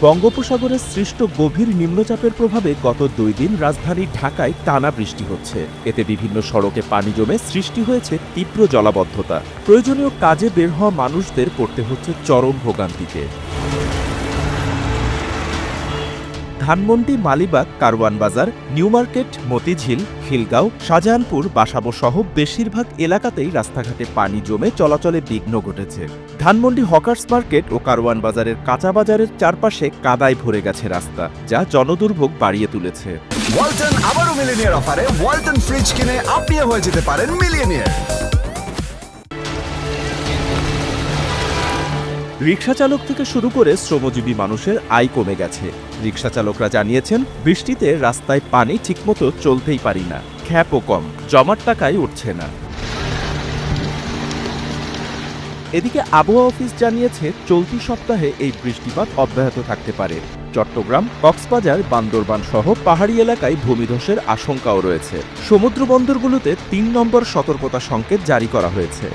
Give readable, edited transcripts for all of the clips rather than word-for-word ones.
বঙ্গোপসাগরে সৃষ্ট গভীর নিম্নচাপের প্রভাবে গত 2 দিন রাজধানী ঢাকায় টানা বৃষ্টি হচ্ছে। এতে বিভিন্ন সড়কে পানি জমে সৃষ্টি হয়েছে তীব্র জলাবদ্ধতা। প্রয়োজনীয় কাজে বের হওয়া মানুষদের পড়তে হচ্ছে চরম ভোগান্তিতে। ধানমন্ডি, মালিবাগ, কারওয়ান বাজার, নিউ মার্কেট, মতিঝিল, খিলগাঁও, শাহজাহানপুর, বাসাবো সহ বেশিরভাগ এলাকাতেই রাস্তাঘাটে পানি জমে চলাচলে বিঘ্ন ঘটেছে। ধানমন্ডি হকার্স মার্কেট ও কারওয়ান বাজারের কাঁচা বাজারের চারপাশে কাদায় ভরে গেছে রাস্তা, যা জনদুর্ভোগ বাড়িয়ে তুলেছে। ওয়ালটন আবারও মিলিয়নিয়ার অফারে ওয়ালটন ফ্রিজ কিনে আপনিও হয়ে যেতে পারেন মিলিয়নিয়ার। রিকশা চালক থেকে শুরু করে শ্রমজীবী মানুষের আয় কমে গেছে। রিকশা চালকরা জানিয়েছেন, বৃষ্টিতে রাস্তায় পানি ঠিকমতো চলতেই পারি না, খ্যাপও কম, জমার টাকায় উঠছে না। এদিকে আবহাওয়া অফিস জানিয়েছে, চলতি সপ্তাহে এই বৃষ্টিপাত অব্যাহত থাকতে পারে। চট্টগ্রাম, কক্সবাজার, বান্দরবান সহ পাহাড়ি এলাকায় ভূমিধসের আশঙ্কাও রয়েছে। সমুদ্র বন্দরগুলোতে 3 নম্বর সতর্কতা সংকেত জারি করা হয়েছে।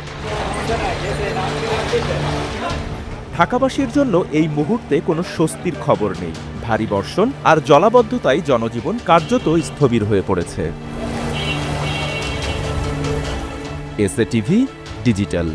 ঢাকাবাসীর জন্য এই মুহূর্তে কোনো স্বস্তির খবর নেই। ভারী বর্ষণ আর জলাবদ্ধতায় জনজীবন কার্যত স্থবির হয়ে পড়েছে। SA TV digital.